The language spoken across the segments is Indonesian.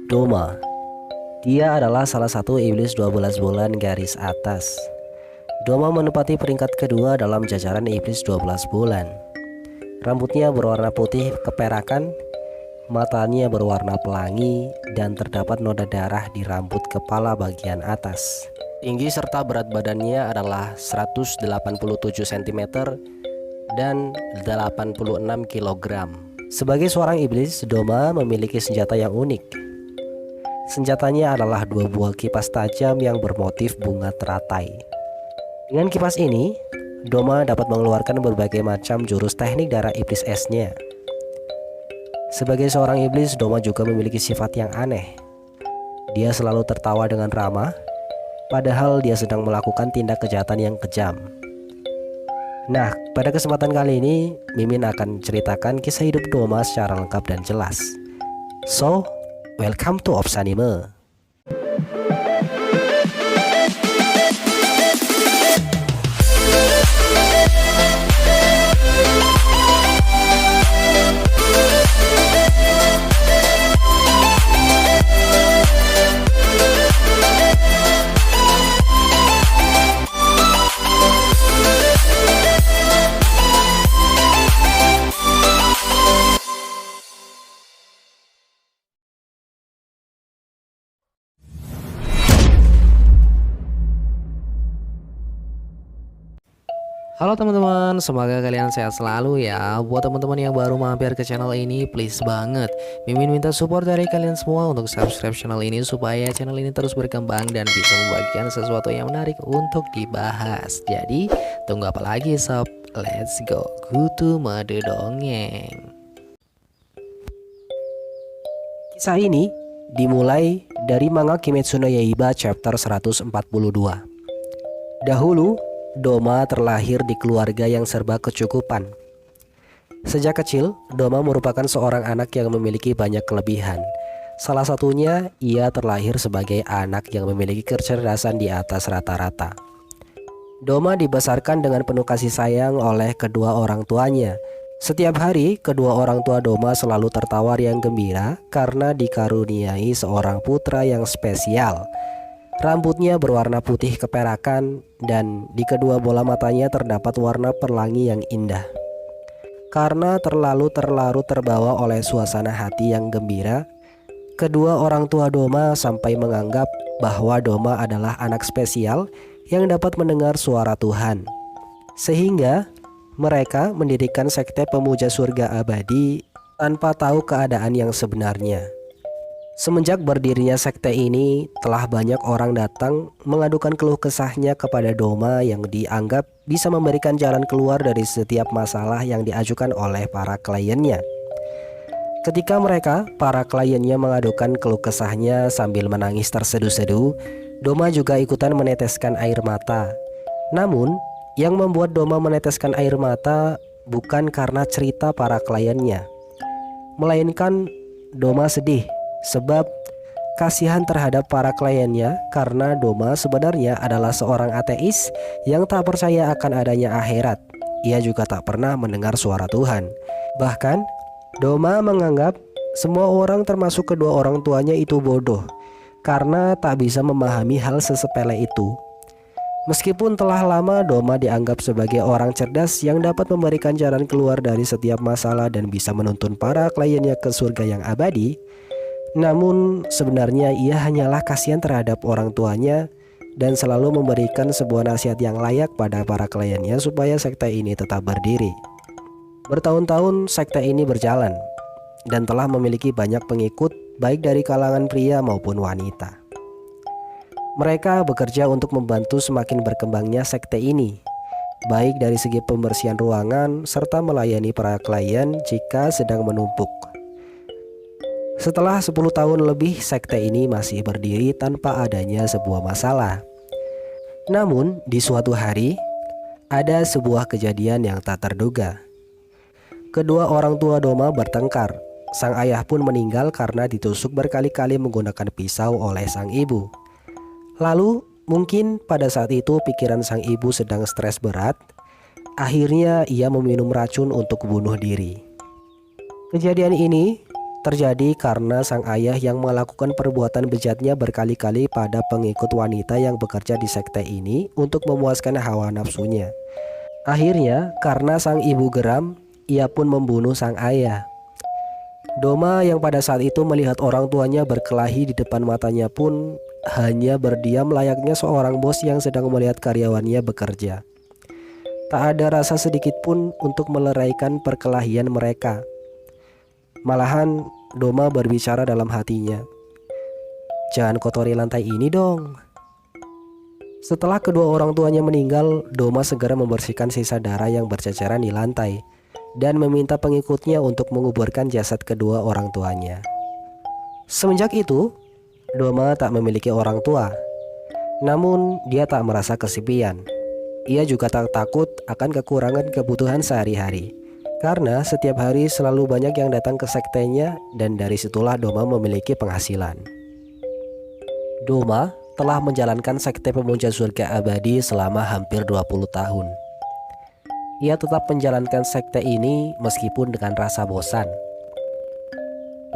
Doma. Dia adalah salah satu iblis 12 bulan garis atas. Doma menempati peringkat kedua dalam jajaran iblis 12 bulan. Rambutnya berwarna putih keperakan, matanya berwarna pelangi, dan terdapat noda darah di rambut kepala bagian atas. Tinggi serta berat badannya adalah 187 cm dan 86 kg. Sebagai seorang iblis, Doma memiliki senjata yang unik. Senjatanya adalah 2 buah kipas tajam yang bermotif bunga teratai. Dengan kipas ini, Doma dapat mengeluarkan berbagai macam jurus teknik darah iblis esnya. Sebagai seorang iblis, Doma juga memiliki sifat yang aneh. Dia selalu tertawa dengan ramah, padahal dia sedang melakukan tindak kejahatan yang kejam. Nah, pada kesempatan kali ini, Mimin akan ceritakan kisah hidup Doma secara lengkap dan jelas. So, welcome to Ops Anime. Halo teman-teman, semoga kalian sehat selalu ya. Buat teman-teman yang baru mampir ke channel ini, please banget Mimin minta support dari kalian semua untuk subscribe channel ini supaya channel ini terus berkembang dan bisa membagikan sesuatu yang menarik untuk dibahas. Jadi tunggu apa lagi sob? Let's go kutu mode dongeng. Kisah ini dimulai dari manga Kimetsu no Yaiba chapter 142. Dahulu Doma terlahir di keluarga yang serba kecukupan. Sejak kecil, Doma merupakan seorang anak yang memiliki banyak kelebihan. Salah satunya, ia terlahir sebagai anak yang memiliki kecerdasan di atas rata-rata. Doma dibesarkan dengan penuh kasih sayang oleh kedua orang tuanya. Setiap hari, kedua orang tua Doma selalu tertawa riang gembira karena dikaruniai seorang putra yang spesial. Rambutnya berwarna putih keperakan dan di kedua bola matanya terdapat warna pelangi yang indah. Karena terlalu terbawa oleh suasana hati yang gembira, kedua orang tua Doma sampai menganggap bahwa Doma adalah anak spesial yang dapat mendengar suara Tuhan. Sehingga mereka mendirikan sekte pemuja surga abadi tanpa tahu keadaan yang sebenarnya. Semenjak berdirinya sekte ini, telah banyak orang datang mengadukan keluh kesahnya kepada Doma yang dianggap bisa memberikan jalan keluar dari setiap masalah yang diajukan oleh para kliennya. Ketika para kliennya mengadukan keluh kesahnya sambil menangis terseduh-seduh, Doma juga ikutan meneteskan air mata. Namun, yang membuat Doma meneteskan air mata bukan karena cerita para kliennya, melainkan Doma sedih sebab kasihan terhadap para kliennya karena Doma sebenarnya adalah seorang ateis yang tak percaya akan adanya akhirat. Ia juga tak pernah mendengar suara Tuhan. Bahkan Doma menganggap semua orang termasuk kedua orang tuanya itu bodoh karena tak bisa memahami hal sesepele itu. Meskipun telah lama Doma dianggap sebagai orang cerdas yang dapat memberikan jalan keluar dari setiap masalah dan bisa menuntun para kliennya ke surga yang abadi, namun sebenarnya ia hanyalah kasihan terhadap orang tuanya dan selalu memberikan sebuah nasihat yang layak pada para kliennya supaya sekte ini tetap berdiri. Bertahun-tahun sekte ini berjalan dan telah memiliki banyak pengikut baik dari kalangan pria maupun wanita. Mereka bekerja untuk membantu semakin berkembangnya sekte ini, baik dari segi pembersihan ruangan serta melayani para klien jika sedang menumpuk. Setelah 10 tahun lebih, sekte ini masih berdiri tanpa adanya sebuah masalah. Namun, di suatu hari, ada sebuah kejadian yang tak terduga. Kedua orang tua Doma bertengkar. Sang ayah pun meninggal karena ditusuk berkali-kali menggunakan pisau oleh sang ibu. Lalu, mungkin pada saat itu pikiran sang ibu sedang stres berat. Akhirnya ia meminum racun untuk bunuh diri. Kejadian ini terjadi karena sang ayah yang melakukan perbuatan bejatnya berkali-kali pada pengikut wanita yang bekerja di sekte ini untuk memuaskan hawa nafsunya. Akhirnya, karena sang ibu geram, ia pun membunuh sang ayah. Doma yang pada saat itu melihat orang tuanya berkelahi di depan matanya pun hanya berdiam layaknya seorang bos yang sedang melihat karyawannya bekerja. Tak ada rasa sedikit pun untuk meleraikan perkelahian mereka. Malahan Doma berbicara dalam hatinya, "Jangan kotori lantai ini dong." Setelah kedua orang tuanya meninggal, Doma segera membersihkan sisa darah yang berceceran di lantai dan meminta pengikutnya untuk menguburkan jasad kedua orang tuanya. Semenjak itu, Doma tak memiliki orang tua. Namun, dia tak merasa kesepian. Ia juga tak takut akan kekurangan kebutuhan sehari-hari, karena setiap hari selalu banyak yang datang ke sektenya dan dari situlah Doma memiliki penghasilan. Doma telah menjalankan sekte pemuja surga abadi selama hampir 20 tahun. Ia tetap menjalankan sekte ini meskipun dengan rasa bosan.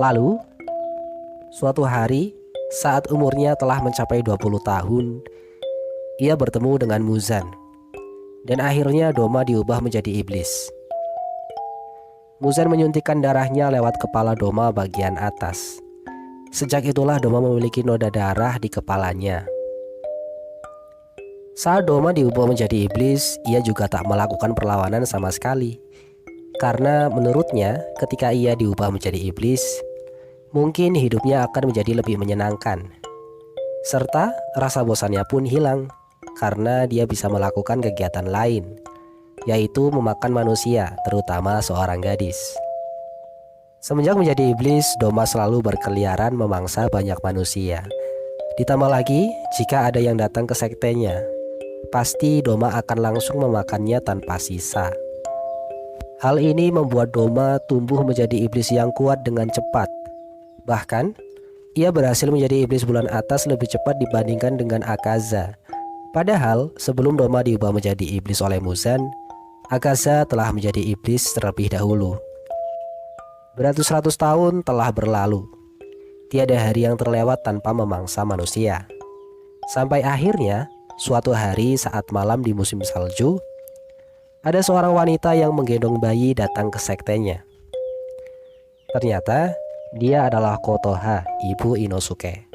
Lalu, suatu hari saat umurnya telah mencapai 20 tahun, ia bertemu dengan Muzan. Dan akhirnya Doma diubah menjadi iblis. Muzan menyuntikkan darahnya lewat kepala Doma bagian atas. Sejak itulah Doma memiliki noda darah di kepalanya. Saat Doma diubah menjadi iblis, ia juga tak melakukan perlawanan sama sekali. Karena menurutnya, ketika ia diubah menjadi iblis, mungkin hidupnya akan menjadi lebih menyenangkan. Serta rasa bosannya pun hilang, karena dia bisa melakukan kegiatan lain, yaitu memakan manusia, terutama seorang gadis. Semenjak menjadi iblis, Doma selalu berkeliaran memangsa banyak manusia. Ditambah lagi, jika ada yang datang ke sektenya, pasti Doma akan langsung memakannya tanpa sisa. Hal ini membuat Doma tumbuh menjadi iblis yang kuat dengan cepat. Bahkan, ia berhasil menjadi iblis bulan atas lebih cepat dibandingkan dengan Akaza. Padahal, sebelum Doma diubah menjadi iblis oleh Muzan, Akaza telah menjadi iblis terlebih dahulu. Beratus-ratus tahun telah berlalu. Tiada hari yang terlewat tanpa memangsa manusia. Sampai akhirnya, suatu hari saat malam di musim salju, ada seorang wanita yang menggendong bayi datang ke sektenya. Ternyata, dia adalah Kotoha, ibu Inosuke.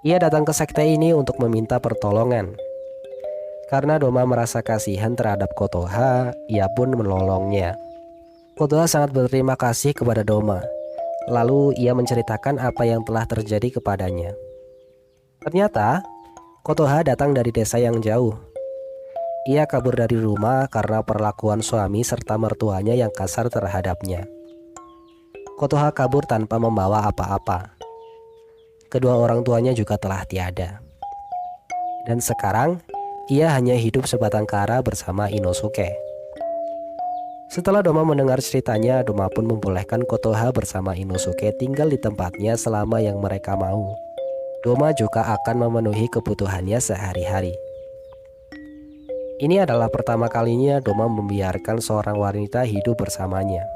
Ia datang ke sekte ini untuk meminta pertolongan. Karena Doma merasa kasihan terhadap Kotoha, ia pun menolongnya. Kotoha sangat berterima kasih kepada Doma. Lalu ia menceritakan apa yang telah terjadi kepadanya. Ternyata, Kotoha datang dari desa yang jauh. Ia kabur dari rumah karena perlakuan suami serta mertuanya yang kasar terhadapnya. Kotoha kabur tanpa membawa apa-apa. Kedua orang tuanya juga telah tiada. Dan sekarang, ia hanya hidup sebatang kara bersama Inosuke. Setelah Doma mendengar ceritanya, Doma pun membolehkan Kotoha bersama Inosuke tinggal di tempatnya selama yang mereka mau. Doma juga akan memenuhi kebutuhannya sehari-hari. Ini adalah pertama kalinya Doma membiarkan seorang wanita hidup bersamanya.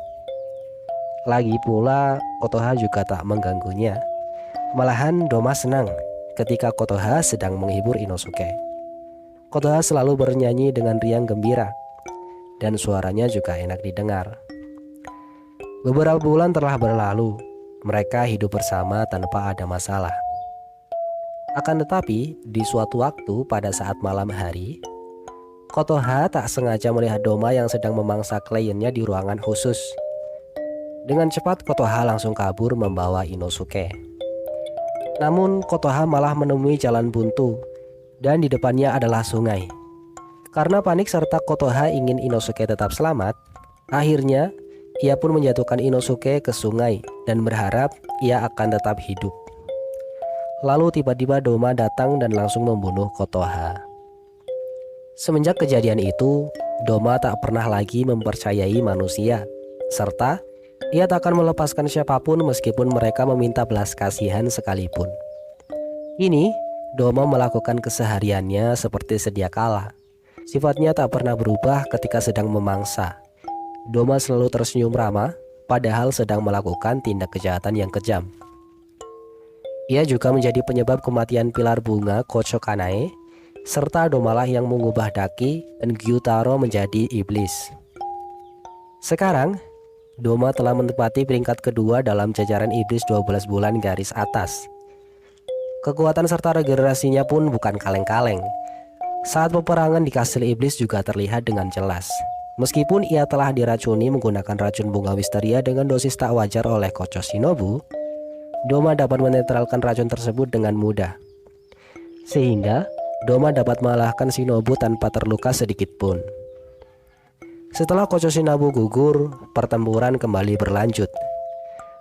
Lagi pula, Kotoha juga tak mengganggunya. Malahan Doma senang ketika Kotoha sedang menghibur Inosuke. Kotoha selalu bernyanyi dengan riang gembira, dan suaranya juga enak didengar. Beberapa bulan telah berlalu, mereka hidup bersama tanpa ada masalah. Akan tetapi, di suatu waktu pada saat malam hari, Kotoha tak sengaja melihat Doma yang sedang memangsa kliennya di ruangan khusus. Dengan cepat Kotoha langsung kabur membawa Inosuke. Namun Kotoha malah menemui jalan buntu, dan di depannya adalah sungai. Karena panik serta Kotoha ingin Inosuke tetap selamat, akhirnya ia pun menjatuhkan Inosuke ke sungai dan berharap ia akan tetap hidup. Lalu tiba-tiba Doma datang dan langsung membunuh Kotoha. Semenjak kejadian itu, Doma tak pernah lagi mempercayai manusia, serta ia tak akan melepaskan siapapun meskipun mereka meminta belas kasihan sekalipun. Kini, Doma melakukan kesehariannya seperti sedia kala. Sifatnya tak pernah berubah ketika sedang memangsa. Doma selalu tersenyum ramah, padahal sedang melakukan tindak kejahatan yang kejam. Ia juga menjadi penyebab kematian pilar bunga Kocho Kanae, serta Domalah yang mengubah Daki dan Gyutaro menjadi iblis. Sekarang, Doma telah menempati peringkat kedua dalam jajaran iblis 12 bulan garis atas. Kekuatan serta regenerasinya pun bukan kaleng-kaleng. Saat peperangan di kastil iblis juga terlihat dengan jelas. Meskipun ia telah diracuni menggunakan racun bunga wisteria dengan dosis tak wajar oleh Kocho Shinobu, Doma dapat menetralkan racun tersebut dengan mudah. Sehingga Doma dapat mengalahkan Shinobu tanpa terluka sedikit pun. Setelah Kocho Shinobu gugur, pertempuran kembali berlanjut.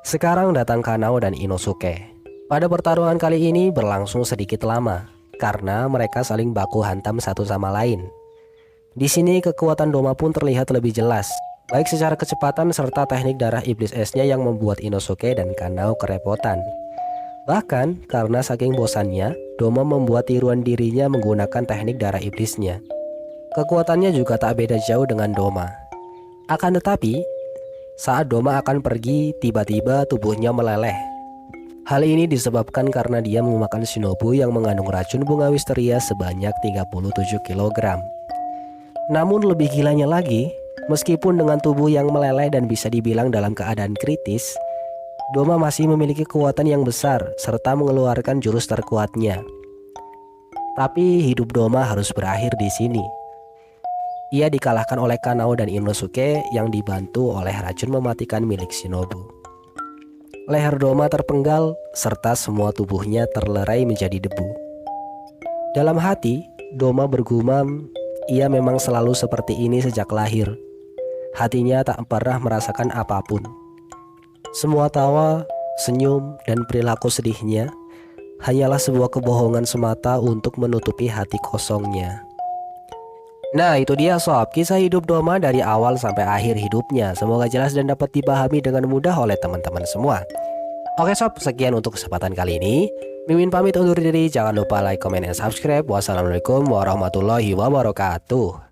Sekarang datang Kanao dan Inosuke. Pada pertarungan kali ini berlangsung sedikit lama, karena mereka saling baku hantam satu sama lain. Di sini kekuatan Doma pun terlihat lebih jelas, baik secara kecepatan serta teknik darah iblis esnya yang membuat Inosuke dan Kanao kerepotan. Bahkan karena saking bosannya, Doma membuat tiruan dirinya menggunakan teknik darah iblisnya. Kekuatannya juga tak beda jauh dengan Doma. Akan tetapi, saat Doma akan pergi, tiba-tiba tubuhnya meleleh. Hal ini disebabkan karena dia memakan Shinobu yang mengandung racun bunga wisteria sebanyak 37 kg. Namun lebih gilanya lagi, meskipun dengan tubuh yang meleleh dan bisa dibilang dalam keadaan kritis, Doma masih memiliki kekuatan yang besar serta mengeluarkan jurus terkuatnya. Tapi hidup Doma harus berakhir di sini. Ia dikalahkan oleh Kanao dan Inosuke yang dibantu oleh racun mematikan milik Shinobu. Leher Doma terpenggal serta semua tubuhnya terlerai menjadi debu. Dalam hati, Doma bergumam, ia memang selalu seperti ini sejak lahir. Hatinya tak pernah merasakan apapun. Semua tawa, senyum, dan perilaku sedihnya hanyalah sebuah kebohongan semata untuk menutupi hati kosongnya. Nah, itu dia sob, kisah hidup Doma dari awal sampai akhir hidupnya. Semoga jelas dan dapat dipahami dengan mudah oleh teman-teman semua. Oke sob, sekian untuk kesempatan kali ini. Mimin pamit undur diri, jangan lupa like, comment, dan subscribe. Wassalamualaikum warahmatullahi wabarakatuh.